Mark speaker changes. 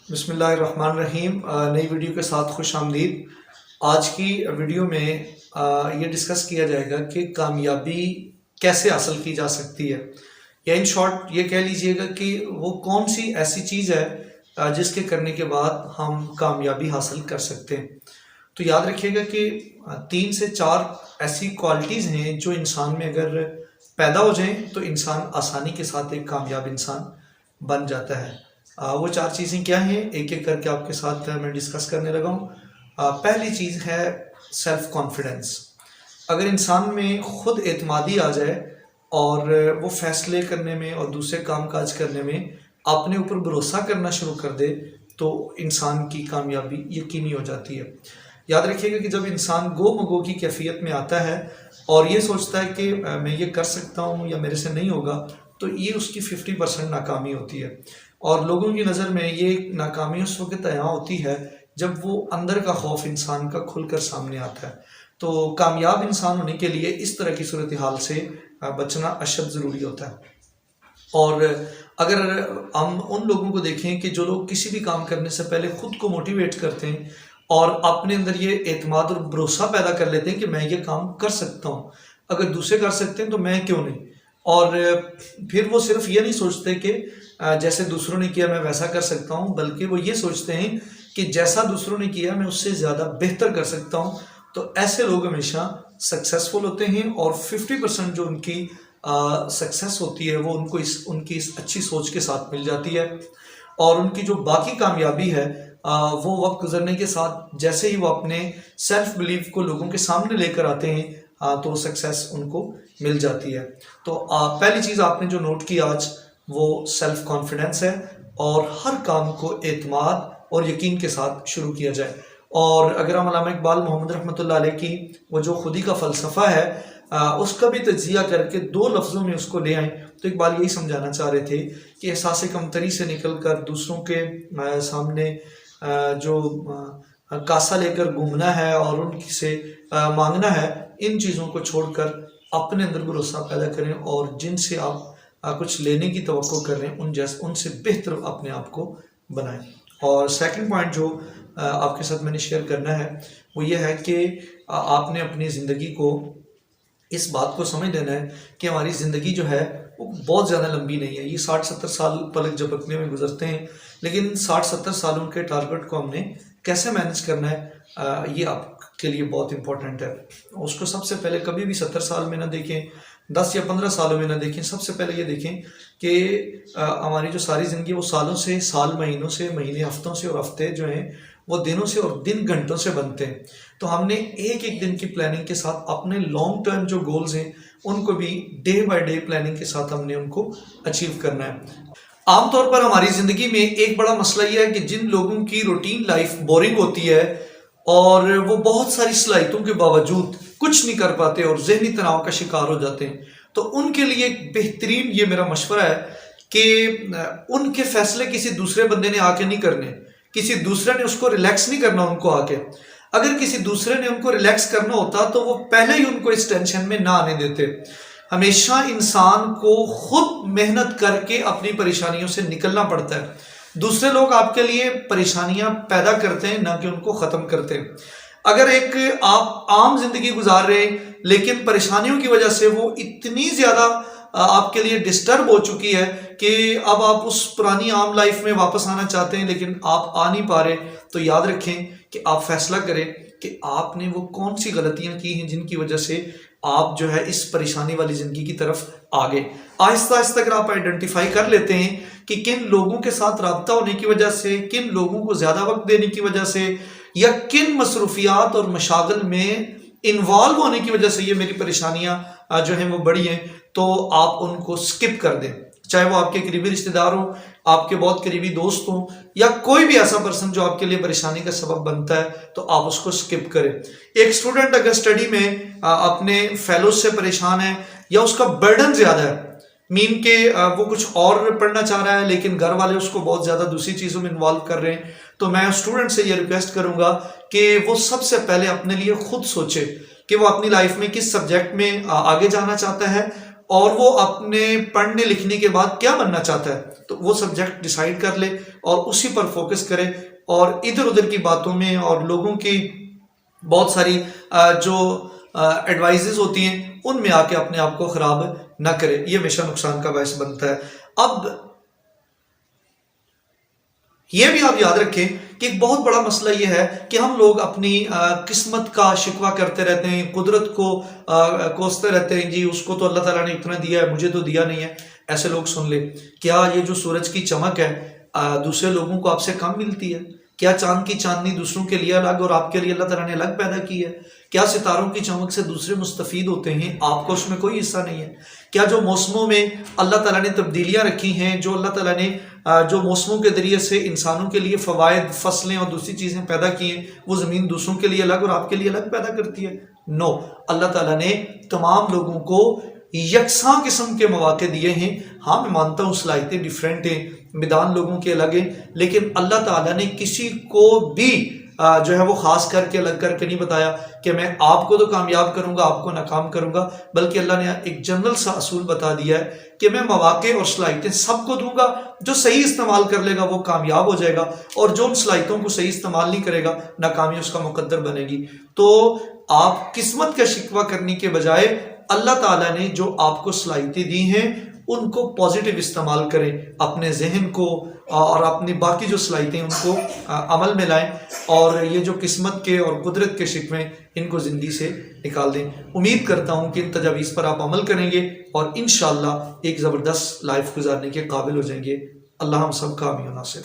Speaker 1: بسم اللہ الرحمن الرحیم۔ نئی ویڈیو کے ساتھ خوش آمدید۔ آج کی ویڈیو میں یہ ڈسکس کیا جائے گا کہ کامیابی کیسے حاصل کی جا سکتی ہے، یا ان شارٹ یہ کہہ لیجئے گا کہ وہ کون سی ایسی چیز ہے جس کے کرنے کے بعد ہم کامیابی حاصل کر سکتے ہیں۔ تو یاد رکھیے گا کہ 3 سے 4 ایسی کوالٹیز ہیں جو انسان میں اگر پیدا ہو جائیں تو انسان آسانی کے ساتھ ایک کامیاب انسان بن جاتا ہے۔ وہ 4 چیزیں کیا ہیں، ایک ایک کر کے آپ کے ساتھ میں ڈسکس کرنے لگا ہوں۔ پہلی چیز ہے سیلف کانفیڈنس۔ اگر انسان میں خود اعتمادی آ جائے اور وہ فیصلے کرنے میں اور دوسرے کام کاج کرنے میں اپنے اوپر بھروسہ کرنا شروع کر دے تو انسان کی کامیابی یقینی ہو جاتی ہے۔ یاد رکھیے گا کہ جب انسان گو مگو کی کیفیت میں آتا ہے اور یہ سوچتا ہے کہ میں یہ کر سکتا ہوں یا میرے سے نہیں ہوگا، تو یہ اس کی 50% ناکامی ہوتی ہے، اور لوگوں کی نظر میں یہ ناکامی اس وقت عیاں ہوتی ہے جب وہ اندر کا خوف انسان کا کھل کر سامنے آتا ہے۔ تو کامیاب انسان ہونے کے لیے اس طرح کی صورتحال سے بچنا اشد ضروری ہوتا ہے۔ اور اگر ہم ان لوگوں کو دیکھیں کہ جو لوگ کسی بھی کام کرنے سے پہلے خود کو موٹیویٹ کرتے ہیں اور اپنے اندر یہ اعتماد اور بھروسہ پیدا کر لیتے ہیں کہ میں یہ کام کر سکتا ہوں، اگر دوسرے کر سکتے ہیں تو میں کیوں نہیں، اور پھر وہ صرف یہ نہیں سوچتے کہ جیسے دوسروں نے کیا میں ویسا کر سکتا ہوں، بلکہ وہ یہ سوچتے ہیں کہ جیسا دوسروں نے کیا میں اس سے زیادہ بہتر کر سکتا ہوں۔ تو ایسے لوگ ہمیشہ سکسیسفل ہوتے ہیں، اور 50% جو ان کی سکسیس ہوتی ہے وہ ان کی اس اچھی سوچ کے ساتھ مل جاتی ہے، اور ان کی جو باقی کامیابی ہے وہ وقت گزرنے کے ساتھ جیسے ہی وہ اپنے سیلف بلیف کو لوگوں کے سامنے لے کر آتے ہیں تو وہ سکسیس ان کو مل جاتی ہے۔ تو پہلی چیز آپ نے جو نوٹ کی آج وہ سیلف کانفیڈنس ہے، اور ہر کام کو اعتماد اور یقین کے ساتھ شروع کیا جائے۔ اور اگر ہم علامہ اقبال محمد رحمۃ اللہ علیہ کی وہ جو خودی کا فلسفہ ہے اس کا بھی تجزیہ کر کے 2 لفظوں میں اس کو لے آئیں، تو اقبال یہی سمجھانا چاہ رہے تھے کہ احساس کمتری سے نکل کر دوسروں کے سامنے جو کاسا لے کر گھومنا ہے اور ان سے مانگنا ہے، ان چیزوں کو چھوڑ کر اپنے اندر بھروسہ پیدا کریں، اور جن سے آپ کچھ لینے کی توقع کر رہے ہیں ان سے بہتر اپنے آپ کو بنائیں۔ اور سیکنڈ پوائنٹ جو آپ کے ساتھ میں نے شیئر کرنا ہے وہ یہ ہے کہ آپ نے اپنی زندگی کو اس بات کو سمجھ لینا ہے کہ ہماری زندگی جو ہے وہ بہت زیادہ لمبی نہیں ہے۔ یہ 60-70 سال پلک جھپکنے میں گزرتے ہیں، لیکن 60-70 سالوں کے ٹارگٹ کو ہم نے کیسے مینج کرنا ہے یہ آپ کے لیے بہت امپورٹنٹ ہے۔ اس کو سب سے پہلے کبھی بھی 70 سال میں نہ دیکھیں، 10 یا 15 سالوں میں نہ دیکھیں، سب سے پہلے یہ دیکھیں کہ ہماری جو ساری زندگی وہ سالوں سے، سال مہینوں سے، مہینے ہفتوں سے، اور ہفتے جو ہیں وہ دنوں سے، اور دن گھنٹوں سے بنتے ہیں۔ تو ہم نے ایک ایک دن کی پلاننگ کے ساتھ اپنے لانگ ٹرم جو گولز ہیں ان کو بھی ڈے بائی ڈے پلاننگ کے ساتھ ہم نے ان کو اچیو کرنا ہے۔ عام طور پر ہماری زندگی میں ایک بڑا مسئلہ یہ ہے کہ جن لوگوں کی روٹین لائف بورنگ ہوتی ہے اور وہ بہت ساری صلاحیتوں کے باوجود کچھ نہیں کر پاتے اور ذہنی تناؤ کا شکار ہو جاتے ہیں، تو ان کے لیے ایک بہترین یہ میرا مشورہ ہے کہ ان کے فیصلے کسی دوسرے بندے نے آ کے نہیں کرنے، کسی دوسرے نے اس کو ریلیکس نہیں کرنا ان کو آ کے۔ اگر کسی دوسرے نے ان کو ریلیکس کرنا ہوتا تو وہ پہلے ہی ان کو اس ٹینشن میں نہ آنے دیتے۔ ہمیشہ انسان کو خود محنت کر کے اپنی پریشانیوں سے نکلنا پڑتا ہے۔ دوسرے لوگ آپ کے لیے پریشانیاں پیدا کرتے ہیں، نہ کہ ان کو ختم کرتے ہیں۔ اگر ایک آپ عام زندگی گزار رہے ہیں لیکن پریشانیوں کی وجہ سے وہ اتنی زیادہ آپ کے لیے ڈسٹرب ہو چکی ہے کہ اب آپ اس پرانی عام لائف میں واپس آنا چاہتے ہیں لیکن آپ آ نہیں پا رہے، تو یاد رکھیں کہ آپ فیصلہ کریں کہ آپ نے وہ کون سی غلطیاں کی ہیں جن کی وجہ سے آپ جو ہے اس پریشانی والی زندگی کی طرف آگے آہستہ آہستہ اگر آپ آئیڈینٹیفائی کر لیتے ہیں کہ کن لوگوں کے ساتھ رابطہ ہونے کی وجہ سے، کن لوگوں کو زیادہ وقت دینے کی وجہ سے، یا کن مصروفیات اور مشاغل میں انوالو ہونے کی وجہ سے یہ میری پریشانیاں جو ہیں وہ بڑی ہیں، تو آپ ان کو سکپ کر دیں۔ چاہے وہ آپ کے قریبی رشتہ دار ہوں، آپ کے بہت قریبی دوست ہوں، یا کوئی بھی ایسا پرسن جو آپ کے لیے پریشانی کا سبب بنتا ہے، تو آپ اس کو سکپ کریں۔ ایک اسٹوڈنٹ اگر اسٹڈی میں اپنے فیلوز سے پریشان ہے یا اس کا برڈن زیادہ ہے، مین کہ وہ کچھ اور پڑھنا چاہ رہا ہے لیکن گھر والے اس کو بہت زیادہ دوسری چیزوں میں انوالو کر رہے ہیں، تو میں اسٹوڈنٹ سے یہ ریکویسٹ کروں گا کہ وہ سب سے پہلے اپنے لیے خود سوچے کہ وہ اپنی لائف میں کس سبجیکٹ میں آگے جانا چاہتا ہے، اور وہ اپنے پڑھنے لکھنے کے بعد کیا بننا چاہتا ہے تو وہ سبجیکٹ ڈیسائیڈ کر لے اور اسی پر فوکس کرے، اور ادھر ادھر کی باتوں میں اور لوگوں کی بہت ساری جو ایڈوائزز ہوتی ہیں ان میں آ کے اپنے آپ کو خراب نہ کرے، یہ ہمیشہ نقصان کا باعث بنتا ہے۔ اب یہ بھی آپ یاد رکھیں کہ ایک بہت بڑا مسئلہ یہ ہے کہ ہم لوگ اپنی قسمت کا شکوہ کرتے رہتے ہیں، قدرت کو کوستے رہتے ہیں، جی اس کو تو اللہ تعالیٰ نے اتنا دیا ہے مجھے تو دیا نہیں ہے۔ ایسے لوگ سن لے، کیا یہ جو سورج کی چمک ہے دوسرے لوگوں کو آپ سے کم ملتی ہے؟ کیا چاند کی چاندنی دوسروں کے لیے الگ اور آپ کے لیے اللہ تعالیٰ نے الگ پیدا کی ہے؟ کیا ستاروں کی چمک سے دوسرے مستفید ہوتے ہیں، آپ کو اس میں کوئی حصہ نہیں ہے؟ کیا جو موسموں میں اللہ تعالیٰ نے تبدیلیاں رکھی ہیں، جو اللہ تعالیٰ نے جو موسموں کے ذریعے سے انسانوں کے لیے فوائد، فصلیں اور دوسری چیزیں پیدا کی ہیں، وہ زمین دوسروں کے لیے الگ اور آپ کے لیے الگ پیدا کرتی ہے؟ نو، اللہ تعالیٰ نے تمام لوگوں کو یکساں قسم کے مواقع دیے ہیں۔ ہاں میں مانتا ہوں صلاحیتیں ڈیفرنٹ ہیں، میدان لوگوں کے الگ ہیں، لیکن اللہ تعالیٰ نے کسی کو بھی جو ہے وہ خاص کر کے الگ کر کے نہیں بتایا کہ میں آپ کو تو کامیاب کروں گا آپ کو ناکام کروں گا، بلکہ اللہ نے ایک جنرل سا اصول بتا دیا ہے کہ میں مواقع اور صلاحیتیں سب کو دوں گا، جو صحیح استعمال کر لے گا وہ کامیاب ہو جائے گا، اور جو ان صلاحیتوں کو صحیح استعمال نہیں کرے گا ناکامی اس کا مقدر بنے گی۔ تو آپ قسمت کا شکوہ کرنے کے بجائے اللہ تعالیٰ نے جو آپ کو صلاحیتیں دی ہیں ان کو پازیٹیو استعمال کریں، اپنے ذہن کو اور اپنی باقی جو صلاحیتیں ان کو عمل میں لائیں، اور یہ جو قسمت کے اور قدرت کے شکوے ان کو زندگی سے نکال دیں۔ امید کرتا ہوں کہ ان تجاویز پر آپ عمل کریں گے اور انشاءاللہ ایک زبردست لائف گزارنے کے قابل ہو جائیں گے۔ اللہ ہم سب کا حامی و ناصر۔